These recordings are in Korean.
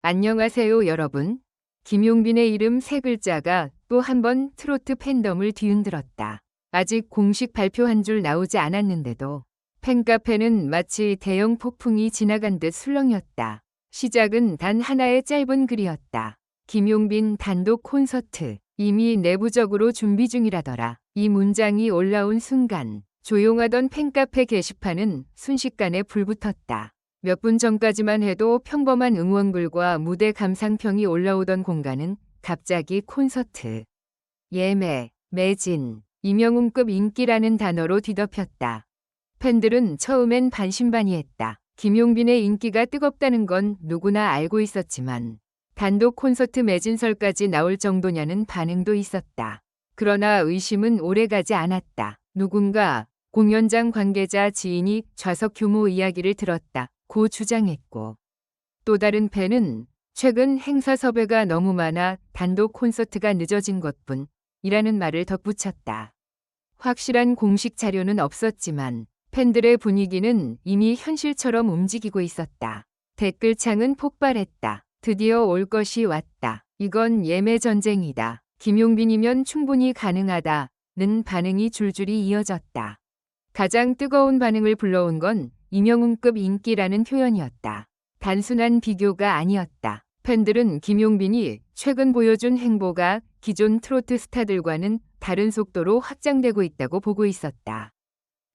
안녕하세요, 여러분. 김용빈의 이름 세 글자가 또 한 번 트로트 팬덤을 뒤흔들었다. 아직 공식 발표 한 줄 나오지 않았는데도 팬카페는 마치 대형 폭풍이 지나간 듯 술렁였다. 시작은 단 하나의 짧은 글이었다. 김용빈 단독 콘서트. 이미 내부적으로 준비 중이라더라. 이 문장이 올라온 순간 조용하던 팬카페 게시판은 순식간에 불붙었다. 몇 분 전까지만 해도 평범한 응원글과 무대 감상평이 올라오던 공간은 갑자기 콘서트, 예매, 매진, 임영웅급 인기라는 단어로 뒤덮였다. 팬들은 처음엔 반신반의했다. 김용빈의 인기가 뜨겁다는 건 누구나 알고 있었지만 단독 콘서트 매진설까지 나올 정도냐는 반응도 있었다. 그러나 의심은 오래가지 않았다. 누군가 공연장 관계자 지인이 좌석 규모 이야기를 들었다. 고 주장했고, 또 다른 팬은 최근 행사 섭외가 너무 많아 단독 콘서트가 늦어진 것뿐이라는 말을 덧붙였다. 확실한 공식 자료는 없었지만 팬들의 분위기는 이미 현실처럼 움직이고 있었다. 댓글창은 폭발했다. 드디어 올 것이 왔다. 이건 예매 전쟁이다. 김용빈이면 충분히 가능하다는 반응이 줄줄이 이어졌다. 가장 뜨거운 반응을 불러온 건 임영웅급 인기라는 표현이었다. 단순한 비교가 아니었다. 팬들은 김용빈이 최근 보여준 행보가 기존 트로트 스타들과는 다른 속도로 확장되고 있다고 보고 있었다.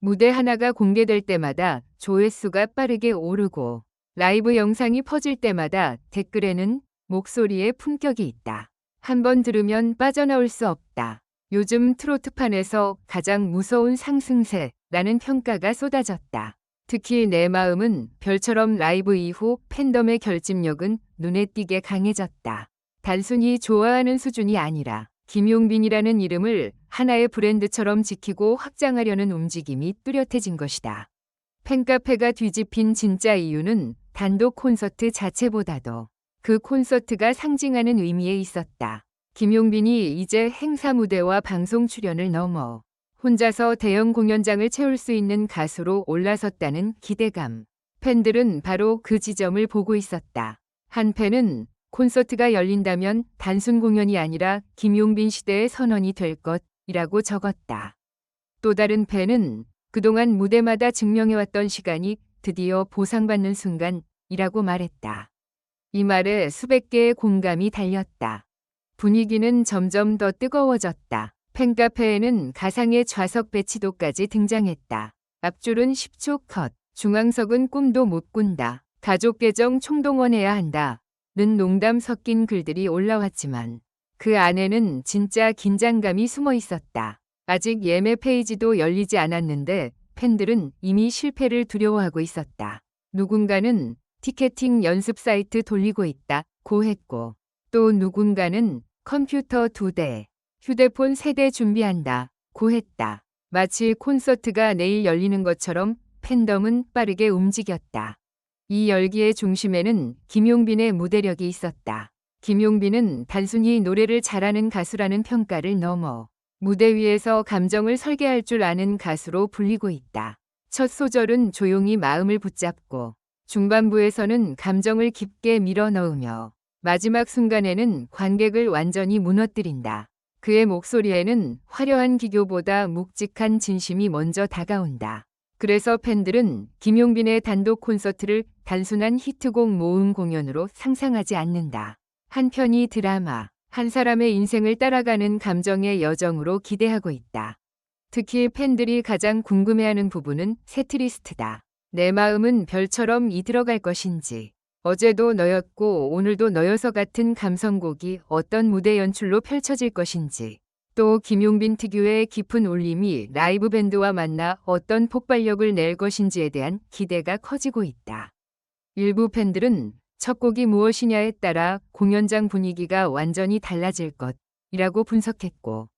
무대 하나가 공개될 때마다 조회수가 빠르게 오르고 라이브 영상이 퍼질 때마다 댓글에는 목소리에 품격이 있다. 한 번 들으면 빠져나올 수 없다. 요즘 트로트판에서 가장 무서운 상승세라는 평가가 쏟아졌다. 특히 내 마음은 별처럼 라이브 이후 팬덤의 결집력은 눈에 띄게 강해졌다. 단순히 좋아하는 수준이 아니라 김용빈이라는 이름을 하나의 브랜드처럼 지키고 확장하려는 움직임이 뚜렷해진 것이다. 팬카페가 뒤집힌 진짜 이유는 단독 콘서트 자체보다도 그 콘서트가 상징하는 의미에 있었다. 김용빈이 이제 행사 무대와 방송 출연을 넘어 혼자서 대형 공연장을 채울 수 있는 가수로 올라섰다는 기대감. 팬들은 바로 그 지점을 보고 있었다. 한 팬은 콘서트가 열린다면 단순 공연이 아니라 김용빈 시대의 선언이 될 것이라고 적었다. 또 다른 팬은 그동안 무대마다 증명해왔던 시간이 드디어 보상받는 순간이라고 말했다. 이 말에 수백 개의 공감이 달렸다. 분위기는 점점 더 뜨거워졌다. 팬카페에는 가상의 좌석 배치도까지 등장했다. 앞줄은 10초 컷, 중앙석은 꿈도 못 꾼다. 가족 계정 총동원해야 한다. 는 농담 섞인 글들이 올라왔지만 그 안에는 진짜 긴장감이 숨어 있었다. 아직 예매 페이지도 열리지 않았는데 팬들은 이미 실패를 두려워하고 있었다. 누군가는 티켓팅 연습 사이트 돌리고 있다고 했고 또 누군가는 컴퓨터 2대, 휴대폰 3대 준비한다고 했다. 마치 콘서트가 내일 열리는 것처럼 팬덤은 빠르게 움직였다. 이 열기의 중심에는 김용빈의 무대력이 있었다. 김용빈은 단순히 노래를 잘하는 가수라는 평가를 넘어 무대 위에서 감정을 설계할 줄 아는 가수로 불리고 있다. 첫 소절은 조용히 마음을 붙잡고 중반부에서는 감정을 깊게 밀어넣으며 마지막 순간에는 관객을 완전히 무너뜨린다. 그의 목소리에는 화려한 기교보다 묵직한 진심이 먼저 다가온다. 그래서 팬들은 김용빈의 단독 콘서트를 단순한 히트곡 모음 공연으로 상상하지 않는다. 한 편이 드라마, 한 사람의 인생을 따라가는 감정의 여정으로 기대하고 있다. 특히 팬들이 가장 궁금해하는 부분은 세트리스트다. 내 마음은 별처럼 이들어갈 것인지, 어제도 너였고 오늘도 너여서 같은 감성곡이 어떤 무대 연출로 펼쳐질 것인지, 또 김용빈 특유의 깊은 울림이 라이브 밴드와 만나 어떤 폭발력을 낼 것인지에 대한 기대가 커지고 있다. 일부 팬들은 첫 곡이 무엇이냐에 따라 공연장 분위기가 완전히 달라질 것이라고 분석했고,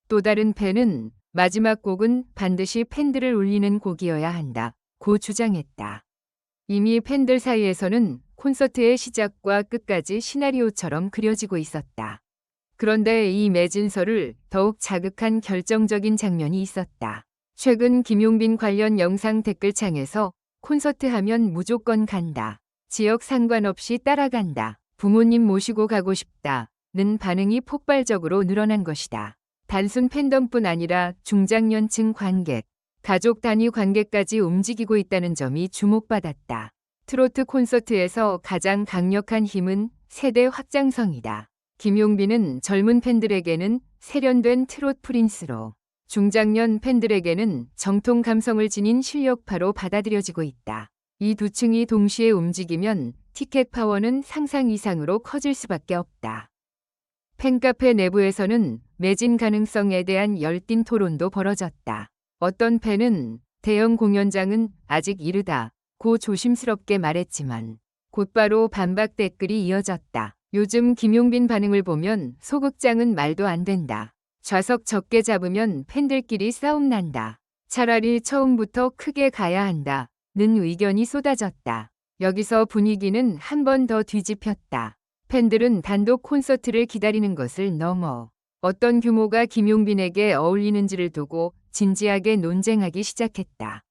또 다른 팬은 마지막 곡은 반드시 팬들을 울리는 곡이어야 한다고 주장했다. 이미 팬들 사이에서는 콘서트의 시작과 끝까지 시나리오처럼 그려지고 있었다. 그런데 이 매진설을 더욱 자극한 결정적인 장면이 있었다. 최근 김용빈 관련 영상 댓글창에서 콘서트 하면 무조건 간다. 지역 상관없이 따라간다. 부모님 모시고 가고 싶다는 반응이 폭발적으로 늘어난 것이다. 단순 팬덤뿐 아니라 중장년층 관객, 가족 단위 관객까지 움직이고 있다는 점이 주목받았다. 트로트 콘서트에서 가장 강력한 힘은 세대 확장성이다. 김용빈은 젊은 팬들에게는 세련된 트롯 프린스로, 중장년 팬들에게는 정통 감성을 지닌 실력파로 받아들여지고 있다. 이 두 층이 동시에 움직이면 티켓 파워는 상상 이상으로 커질 수밖에 없다. 팬카페 내부에서는 매진 가능성에 대한 열띤 토론도 벌어졌다. 어떤 팬은 대형 공연장은 아직 이르다고 조심스럽게 말했지만 곧바로 반박 댓글이 이어졌다. 요즘 김용빈 반응을 보면 소극장은 말도 안 된다. 좌석 적게 잡으면 팬들끼리 싸움 난다. 차라리 처음부터 크게 가야 한다는 의견이 쏟아졌다. 여기서 분위기는 한 번 더 뒤집혔다. 팬들은 단독 콘서트를 기다리는 것을 넘어 어떤 규모가 김용빈에게 어울리는지를 두고 진지하게 논쟁하기 시작했다.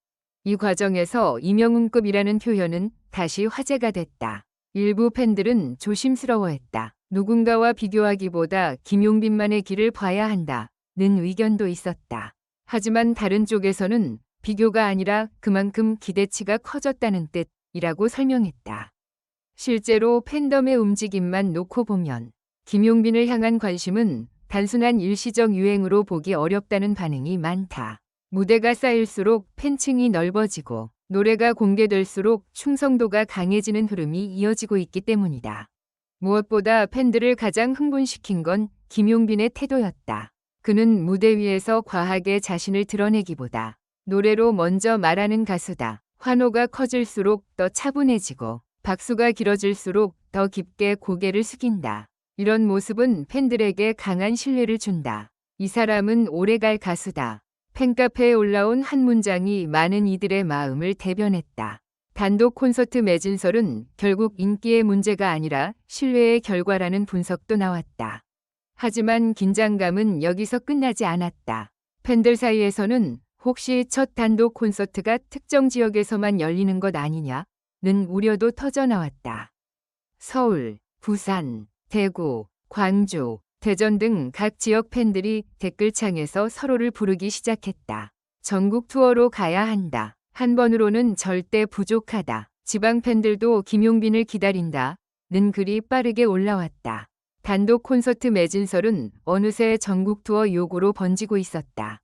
이 과정에서 이명웅급이라는 표현은 다시 화제가 됐다. 일부 팬들은 조심스러워했다. 누군가와 비교하기보다 김용빈만의 길을 봐야 한다는 의견도 있었다. 하지만 다른 쪽에서는 비교가 아니라 그만큼 기대치가 커졌다는 뜻이라고 설명했다. 실제로 팬덤의 움직임만 놓고 보면 김용빈을 향한 관심은 단순한 일시적 유행으로 보기 어렵다는 반응이 많다. 무대가 쌓일수록 팬층이 넓어지고 노래가 공개될수록 충성도가 강해지는 흐름이 이어지고 있기 때문이다. 무엇보다 팬들을 가장 흥분시킨 건 김용빈의 태도였다. 그는 무대 위에서 과하게 자신을 드러내기보다 노래로 먼저 말하는 가수다. 환호가 커질수록 더 차분해지고 박수가 길어질수록 더 깊게 고개를 숙인다. 이런 모습은 팬들에게 강한 신뢰를 준다. 이 사람은 오래갈 가수다. 팬카페에 올라온 한 문장이 많은 이들의 마음을 대변했다. 단독 콘서트 매진설은 결국 인기의 문제가 아니라 신뢰의 결과라는 분석도 나왔다. 하지만 긴장감은 여기서 끝나지 않았다. 팬들 사이에서는 혹시 첫 단독 콘서트가 특정 지역에서만 열리는 것 아니냐는 우려도 터져나왔다. 서울, 부산, 대구, 광주, 대전 등 각 지역 팬들이 댓글창에서 서로를 부르기 시작했다. 전국 투어로 가야 한다. 한 번으로는 절대 부족하다. 지방 팬들도 김용빈을 기다린다. 는 글이 빠르게 올라왔다. 단독 콘서트 매진설은 어느새 전국 투어 요구로 번지고 있었다.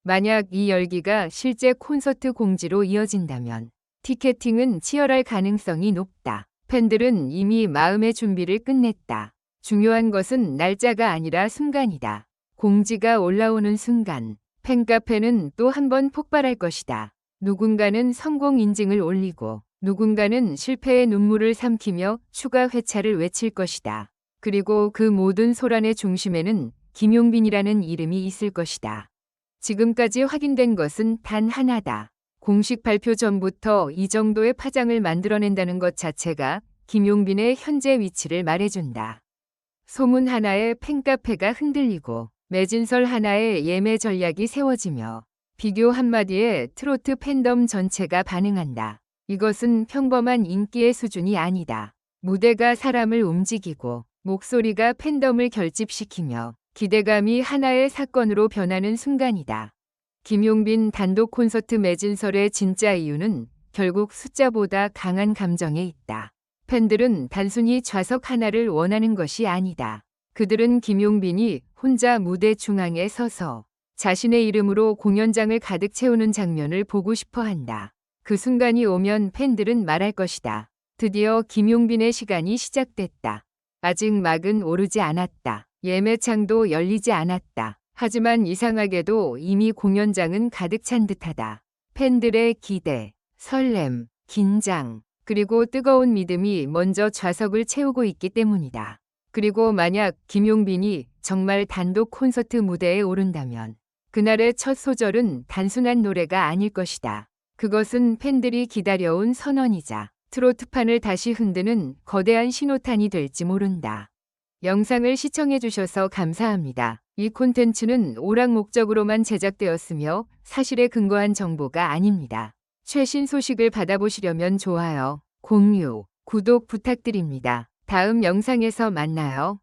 만약 이 열기가 실제 콘서트 공지로 이어진다면 티켓팅은 치열할 가능성이 높다. 팬들은 이미 마음의 준비를 끝냈다. 중요한 것은 날짜가 아니라 순간이다. 공지가 올라오는 순간 팬카페는 또 한 번 폭발할 것이다. 누군가는 성공 인증을 올리고 누군가는 실패의 눈물을 삼키며 추가 회차를 외칠 것이다. 그리고 그 모든 소란의 중심에는 김용빈이라는 이름이 있을 것이다. 지금까지 확인된 것은 단 하나다. 공식 발표 전부터 이 정도의 파장을 만들어낸다는 것 자체가 김용빈의 현재 위치를 말해준다. 소문 하나에 팬카페가 흔들리고 매진설 하나에 예매 전략이 세워지며 비교 한마디에 트로트 팬덤 전체가 반응한다. 이것은 평범한 인기의 수준이 아니다. 무대가 사람을 움직이고 목소리가 팬덤을 결집시키며 기대감이 하나의 사건으로 변하는 순간이다. 김용빈 단독 콘서트 매진설의 진짜 이유는 결국 숫자보다 강한 감정에 있다. 팬들은 단순히 좌석 하나를 원하는 것이 아니다. 그들은 김용빈이 혼자 무대 중앙에 서서 자신의 이름으로 공연장을 가득 채우는 장면을 보고 싶어 한다. 그 순간이 오면 팬들은 말할 것이다. 드디어 김용빈의 시간이 시작됐다. 아직 막은 오르지 않았다. 예매창도 열리지 않았다. 하지만 이상하게도 이미 공연장은 가득 찬 듯하다. 팬들의 기대, 설렘, 긴장, 그리고 뜨거운 믿음이 먼저 좌석을 채우고 있기 때문이다. 그리고 만약 김용빈이 정말 단독 콘서트 무대에 오른다면 그날의 첫 소절은 단순한 노래가 아닐 것이다. 그것은 팬들이 기다려온 선언이자 트로트판을 다시 흔드는 거대한 신호탄이 될지 모른다. 영상을 시청해주셔서 감사합니다. 이 콘텐츠는 오락 목적으로만 제작되었으며 사실에 근거한 정보가 아닙니다. 최신 소식을 받아보시려면 좋아요, 공유, 구독 부탁드립니다. 다음 영상에서 만나요.